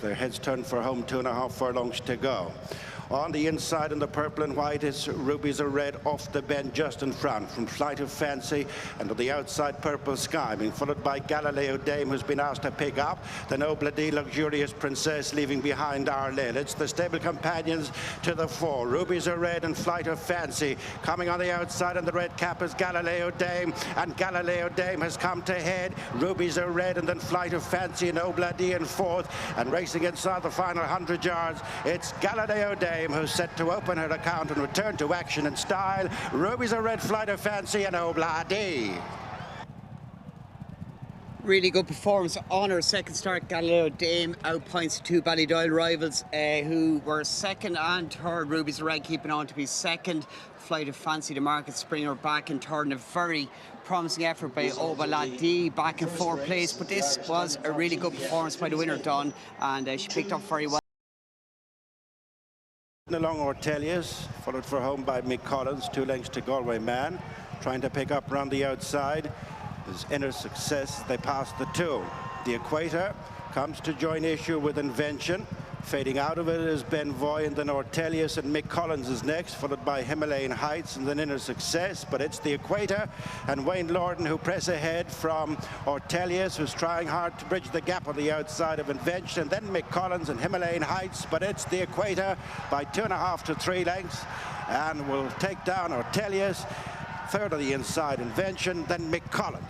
Their heads turned for home, 2.5 furlongs to go. On the inside in the purple and white is Rubies Are Red off the bend just in front from Flight of Fancy, and to the outside Purple Sky, being followed by Galileo Dame, who's been asked to pick up. The Noble D Luxurious Princess leaving behind IRE. It's the stable companions to the fore. Rubies Are Red and Flight of Fancy. Coming on the outside in the red cap is Galileo Dame, and Galileo Dame has come to head. Rubies Are Red and then Flight of Fancy and Noble D in fourth, and racing inside the final 100 yards, it's Galileo Dame who's set to open her account and return to action in style. Rubies Are Red, Flight of Fancy and Obla D. Really good performance on her second start. Galileo Dame outpoints two Ballydoyle rivals who were second and third. Rubies Are Red keeping on to be second. Flight of Fancy, the market springer, back in third, and a very promising effort by Obla D back in fourth place. But this was a really good performance by the winner, Dawn, and she picked up very well. Along Ortelius, followed for home by Mick Collins, 2 lengths to Galway Man, trying to pick up round the outside. His Inner Success, they pass the 2. The Equator comes to join issue with Invention. Fading out of it is Ben Voy, and then Ortelius and Mick Collins is next, followed by Himalayan Heights and then Inner Success. But it's the Equator and Wayne Lorden who press ahead from Ortelius, who's trying hard to bridge the gap on the outside of Invention, and then Mick Collins and Himalayan Heights. But it's the Equator by 2.5 to 3 lengths, and will take down Ortelius. Third on the inside, Invention, then Mick Collins.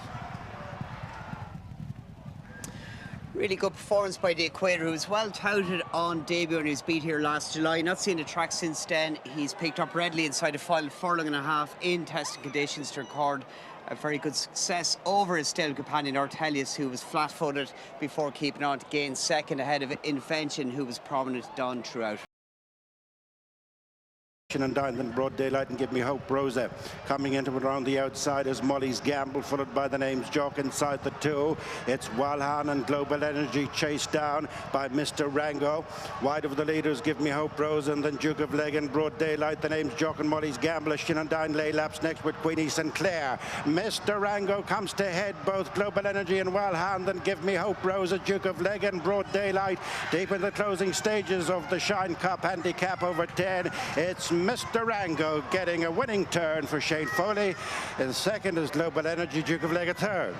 Really good performance by the Equator, who was well touted on debut and who's beat here last July. Not seen the track since then. He's picked up readily inside a final furlong and a half in testing conditions to record a very good success over his stable companion Ortelius, who was flat-footed before keeping on to gain second ahead of Invention, who was prominent down throughout. And down then Broad Daylight and Give Me Hope Rosa. Coming into it around the outside is Molly's Gamble, followed by the names Jock inside the 2. It's Walhan and Global Energy chased down by Mr. Rango. Wide of the leaders, Give Me Hope Rosa, and then Duke of Leg and Broad Daylight. The names Jock and Molly's Gamble. Shinandine lay laps next with Queenie Sinclair. Mr. Rango comes to head both Global Energy and Walhan, then Give Me Hope Rosa, Duke of Leg and Broad Daylight. Deep in the closing stages of the Shine Cup handicap over 10. It's Mr. Rango getting a winning turn for Shane Foley. In second is Global Energy, Duke of Leg a third.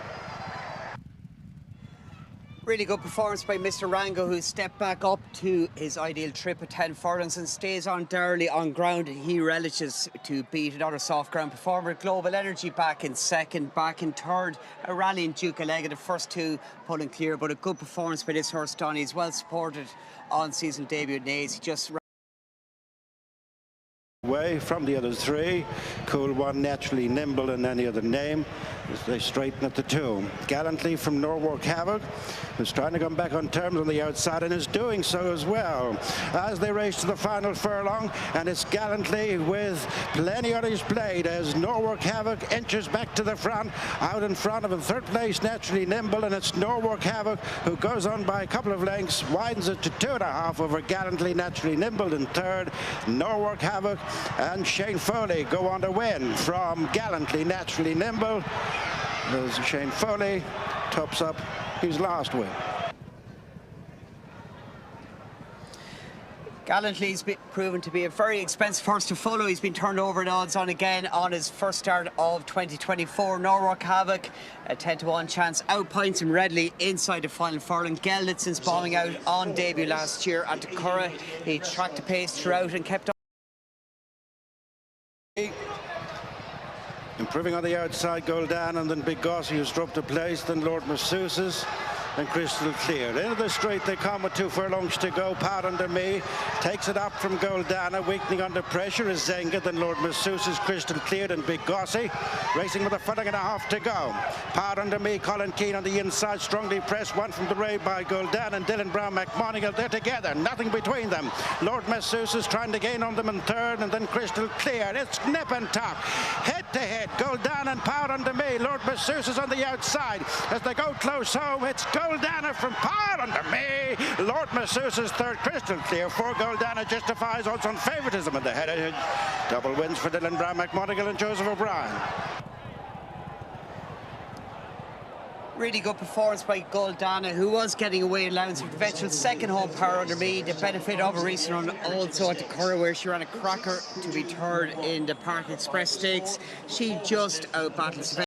Really good performance by Mr. Rango, who stepped back up to his ideal trip at 10 furlongs and stays on dourly on ground. He relishes to beat another soft ground performer. Global Energy back in second, back in third. A rallying Duke of Leg, the first 2 pulling clear, but a good performance by this horse, Donny. He's well supported on season debut at Naas. He just away from the other 3. Cool One, Naturally Nimble, and any other name as they straighten at the 2. Gallantly from Norwalk Havoc, who's trying to come back on terms on the outside and is doing so as well as they race to the final furlong. And it's Gallantly with plenty on his plate as Norwalk Havoc inches back to the front. Out in front of him, third place Naturally Nimble, and it's Norwalk Havoc who goes on by a couple of lengths, widens it to 2.5 over Gallantly Naturally Nimble in third. Norwalk Havoc and Shane Foley go on to win from Gallantly Naturally Nimble, as Shane Foley tops up his last win. Gallantly's been proven to be a very expensive horse to follow. He's been turned over in odds on again on his first start of 2024. Norwalk Havoc, a 10 to 1 chance, outpoints him readily inside the final furlong. Gelded since bombing out on debut last year at the Curragh. He tracked the pace throughout and kept on. Improving on the outside, Goldan, and then Big Gossie, who's dropped a place, then Lord Masseuse's, and Crystal Clear. Into the straight they come with 2 furlongs to go. Power Under Me takes it up from Goldana, weakening under pressure is Zenga, then Lord Masseuse's, Crystal Cleared, and Big Gossie racing with a furlong and a half to go. Power Under Me, Colin Keane on the inside, strongly pressed, one from the raid by Goldana and Dylan Brown McMonigal. They're together, nothing between them. Lord Masseuse's trying to gain on them in third, and then Crystal Clear. It's nip and tuck, head to head. Goldana and Power Under Me. Lord Masseuse's on the outside as they go close home. It's Goldana from Power Under Me. Lord Masseuse's third, Crystal Clear. 4 Goldana justifies odds on favouritism in the head. Double wins for Dylan Brown McMonigal and Joseph O'Brien. Really good performance by Goldana, who was getting away allowance with eventual second home power under me. The benefit of a recent run also at the Curra, where she ran a cracker to be third in the Park Express Stakes. She just out-battled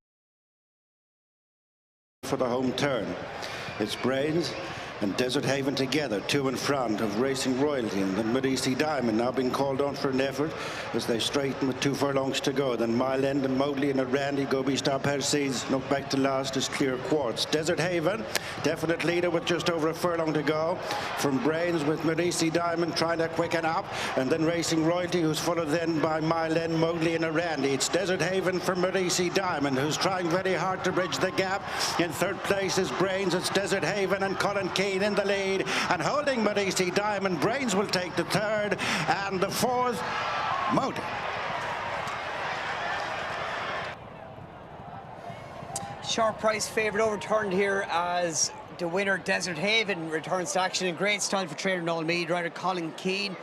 for the home turn. It's Brains and Desert Haven together, two in front of Racing Royalty, and then Medici Diamond now being called on for an effort as they straighten with 2 furlongs to go. Then Mile End and Mowgli and a Randy Gobi Star Perseus. Look back to last is Clear Quartz. Desert Haven, definite leader with just over a furlong to go. From Brains with Medici Diamond trying to quicken up, and then Racing Royalty, who's followed then by Mile End, Mowgli and a Randy. It's Desert Haven for Medici Diamond, who's trying very hard to bridge the gap. In third place is Brains. It's Desert Haven and Colin Keane in the lead, and holding Medici Diamond. Brains will take the third, and the fourth, Mowgli. Short price favourite overturned here as the winner, Desert Haven, returns to action in great style for trainer Noel Meade. Rider Colin Keane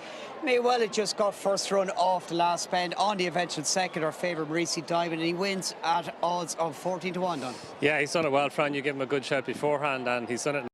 may well have just got first run off the last bend on the eventual second. Our favourite, Medici Diamond, and he wins at odds of 14 to 1. Done. Yeah, he's done it well, Fran. You give him a good shout beforehand, and he's done it.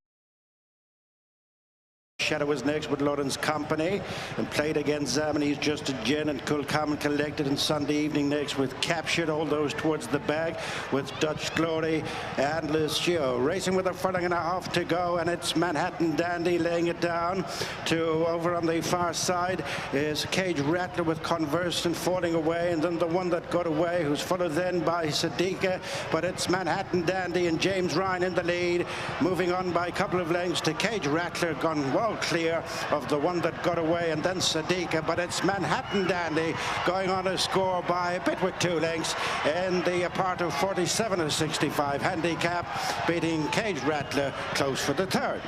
Shadow was next with Lawrence Company and played against Zamini's Just a Gin and Cool Calm and Collected, and Sunday evening next with Captured, all those towards the back with Dutch Glory and Lucio. Racing with a furlong and a half to go, and it's Manhattan Dandy laying it down to over on the far side is Cage Rattler with Converse and falling away, and then the one that got away, who's followed then by Sadiqa, but it's Manhattan Dandy and James Ryan in the lead, moving on by a couple of lengths to Cage Rattler, gone well clear of the one that got away, and then Sadiqa, but it's Manhattan Dandy going on a score by a bit with 2 lengths in the part of 47 or 65 handicap, beating Cage Rattler close for the third.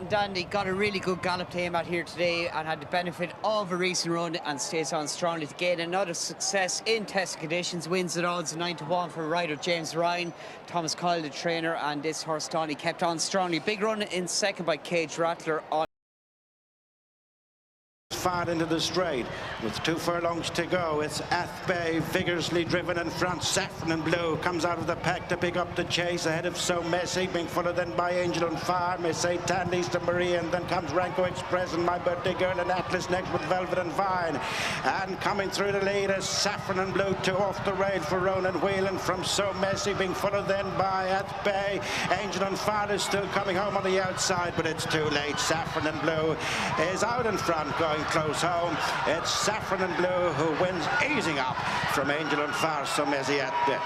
Dandy got a really good gallop to aim at here today and had the benefit of a recent run and stays on strongly to gain another success in testing conditions. Wins at odds 9 to 1 for rider James Ryan. Thomas Kyle, the trainer, and this horse Donny kept on strongly. Big run in second by Cage Rattler on far into the straight with 2 furlongs to go. It's Athbay vigorously driven in front. Saffron and Blue comes out of the pack to pick up the chase ahead of So Messy, being followed then by Angel on Fire, Miss St. Tandy's to Maria, and then comes Ranko Express and My Birthday Girl and Atlas next with Velvet and Vine. And coming through the lead is Saffron and Blue, 2 off the rail for Ronan Whelan from So Messy, being followed then by Athbay. Angel on Fire is still coming home on the outside, but it's too late. Saffron and Blue is out in front, going close home. It's Saffron and Blue who wins, easing up from Angel and Far, So Messy at bit.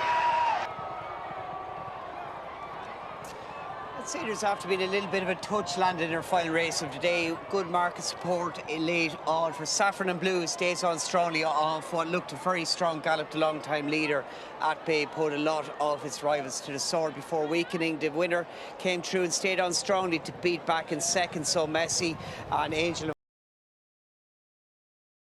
I'd say there's after been a little bit of a touch landed in our final race of today. Good market support in late on for Saffron and Blue. Stays on strongly off what looked a very strong gallop. The long-time leader at Bay put a lot of its rivals to the sword before weakening. The winner came through and stayed on strongly to beat back in second So Messy, and Angel